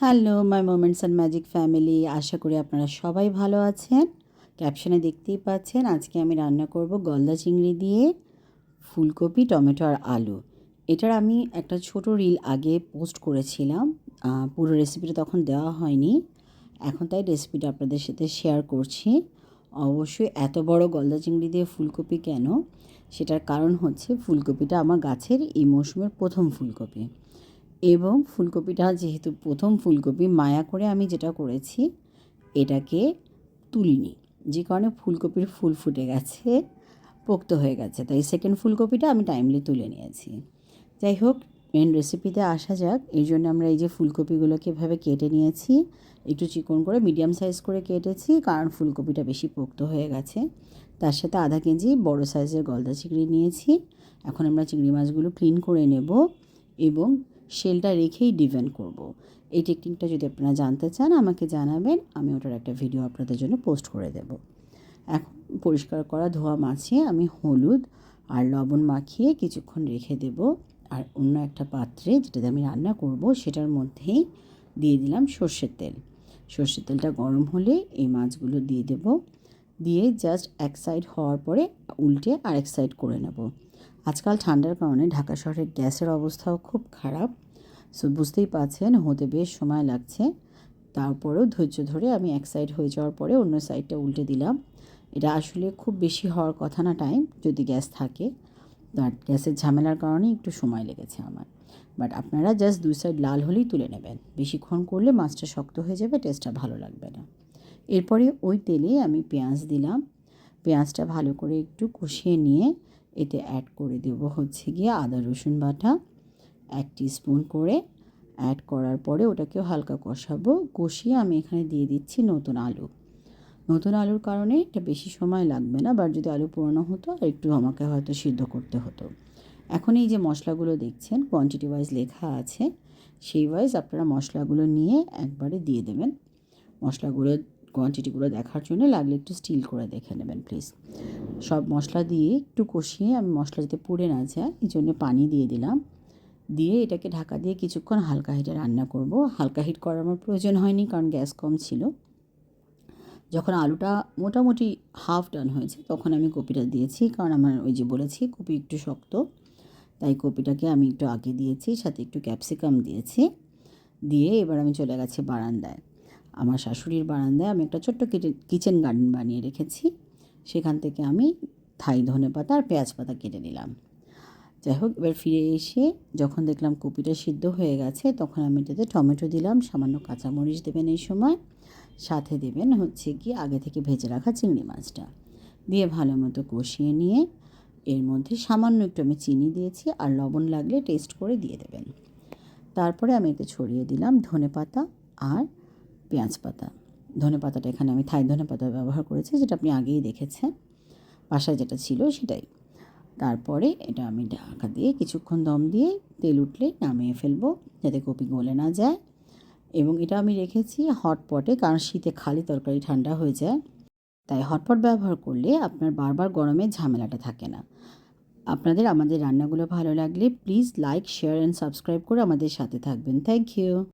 Hello my moments and magic family, আশা করি আপনারা সবাই ভালো আছেন। ক্যাপশনে দেখতেই পাচ্ছেন আজকে আমি রান্না করব গলদা চিংড়ি দিয়ে ফুলকপি, টমেটো আর আলু। এটার আমি একটা ছোট রিল আগে পোস্ট করেছিলাম, পুরো রেসিপিটা তখন দেওয়া হয়নি। এখন তাই রেসিপিটা আপনাদের সাথে শেয়ার করছি। অবশ্যই এত বড় গলদা চিংড়ি দিয়ে ফুলকপি কেন, সেটার কারণ হচ্ছে ফুলকপিটা আমার গাছের এই মৌসুমের প্রথম ফুলকপি, এবং ফুলকপিটা যেহেতু প্রথম ফুলকপি, মায়া করে আমি যেটা করেছি এটাকে তুলিনি, যে কারণে ফুলকপির ফুল ফুটে গেছে, পোক্ত হয়ে গেছে, তাই সেকেন্ড ফুলকপিটা আমি টাইমলি তুলে নিয়েছি। যাই হোক, মেন রেসিপিতে আসা যাক। এই জন্য আমরা এই যে ফুলকপিগুলোকে এভাবে কেটে নিয়েছি, একটু চিকন করে মিডিয়াম সাইজ করে কেটেছি, কারণ ফুলকপিটা বেশি পোক্ত হয়ে গেছে। তার সাথে আধা কেজি বড় সাইজের গলদা চিংড়ি নিয়েছি। এখন আমরা চিংড়ি মাছগুলো ক্লিন করে নেব এবং শেলটা রেখেই ডিভেন্ট করব। এই টেকনিকটা যদি আপনারা জানতে চান আমাকে জানাবেন, আমি ওটার একটা ভিডিও আপনাদের জন্য পোস্ট করে দেব। এখন পরিষ্কার করা ধোয়া মাছে আমি হলুদ আর লবণ মাখিয়ে কিছুক্ষণ রেখে দেব। আর অন্য একটা পাত্রে, যেটাতে আমি রান্না করব, সেটার মধ্যেই দিয়ে দিলাম সর্ষের তেল। সর্ষের তেলটা গরম হলে এই মাছগুলো দিয়ে দেব। দিয়ে জাস্ট এক সাইড হওয়ার পরে উল্টে আরেক সাইড করে নেব। আজকাল ঠান্ডার কারণে ঢাকা শহরে গ্যাসের অবস্থাও খুব খারাপ, সো বুঝতেই পারছেন হতে বেশ সময় লাগছে। তারপরেও ধৈর্য ধরে আমি এক সাইড হয়ে যাওয়ার পরে অন্য সাইডটা উল্টে দিলাম। এটা আসলে খুব বেশি হওয়ার কথা না টাইম, যদি গ্যাস থাকে। বাট গ্যাসের ঝামেলার কারণে একটু সময় লেগেছে আমার। বাট আপনারা জাস্ট দুই সাইড লাল হলেই তুলে নেবেন, বেশিক্ষণ করলে মাছটা শক্ত হয়ে যাবে, টেস্টটা ভালো লাগবে না। এরপরে ওই তেলে আমি পেঁয়াজ দিলাম। পেঁয়াজটা ভালো করে একটু কষিয়ে নিয়ে এতে অ্যাড করে দেবো হচ্ছে গিয়ে আদা রসুন বাটা 1 টিস্পুন করে। অ্যাড করার পরে ওটাকেও হালকা কষাবো। কষিয়ে আমি এখানে দিয়ে দিচ্ছি নতুন আলু। নতুন আলুর কারণে এটা বেশি সময় লাগবে না, বাট যদি আলু পুরনো হতো আর একটু আমাকে হয়তো সিদ্ধ করতে হতো। এখন এই যে মশলাগুলো দেখছেন কোয়ান্টিটি ওয়াইজ লেখা আছে, সেই ওয়াইজ আপনারা মশলাগুলো নিয়ে একবারে দিয়ে দেবেন। মশলাগুলো কোয়ান্টিটিগুলো দেখার জন্য লাগলে একটু স্টিল করে দেখে নেবেন প্লিজ। সব মশলা দিয়ে একটু কষিয়ে, আমি মশলা যাতে পুড়ে না যায় এই জন্য পানি দিয়ে দিলাম। দিয়ে এটাকে ঢাকা দিয়ে কিছুক্ষণ হালকা হিটে রান্না করব। হালকা হিট করার আমার প্রয়োজন হয়নি, কারণ গ্যাস কম ছিল। যখন আলুটা মোটামুটি হাফ ডান হয়েছে তখন আমি কপিটা দিয়েছি, কারণ আমার ওই যে বলেছি কপি একটু শক্ত, তাই কপিটাকে আমি একটু আগে দিয়েছি, সাথে একটু ক্যাপসিকাম দিয়েছি। দিয়ে এবার আমি চলে গেছি বারান্দায়। আমার শাশুড়ির বারান্দায় আমি একটা ছোট্ট কিচেন গার্ডেন বানিয়ে রেখেছি, সেখান থেকে আমি থাই ধনেপাতা আর পেঁয়াজ পাতা কেটে নিলাম। যাই হোক, এবার ফিরে এসে যখন দেখলাম কপিটা সিদ্ধ হয়ে গেছে, তখন আমি এটাতে টমেটো দিলাম, সামান্য কাঁচামরিচ দেবেন এই সময়, সাথে দেবেন হচ্ছে কি আগে থেকে ভেজে রাখা চিংড়ি মাছটা। দিয়ে ভালো মতো কষিয়ে নিয়ে এর মধ্যে সামান্য একটু আমি চিনি দিয়েছি, আর লবণ লাগলে টেস্ট করে দিয়ে দেবেন। তারপরে আমি এতে ছড়িয়ে দিলাম ধনেপাতা আর পেঁয়াজ পাতা। ধনেপাতাটা এখানে আমি থাই ধনেপাতা ব্যবহার করেছি, যেটা আপনি আগেই দেখেছেন, বাসায় যেটা ছিল সেটাই। তারপরে এটা আমি ঢাকা দিয়ে কিছুক্ষণ দম দিয়ে তেল উঠলে নামিয়ে ফেলবো, যাতে কপি গলে না যায়। এবং এটা আমি রেখেছি হটপটে, কারণ শীতে খালি তরকারি ঠান্ডা হয়ে যায়, তাই হটপট ব্যবহার করলে আপনার বারবার গরমের ঝামেলাটা থাকে না। আপনাদের আমাদের রান্নাগুলো ভালো লাগলে please like, share and subscribe করে আমাদের সাথে থাকবেন। Thank you.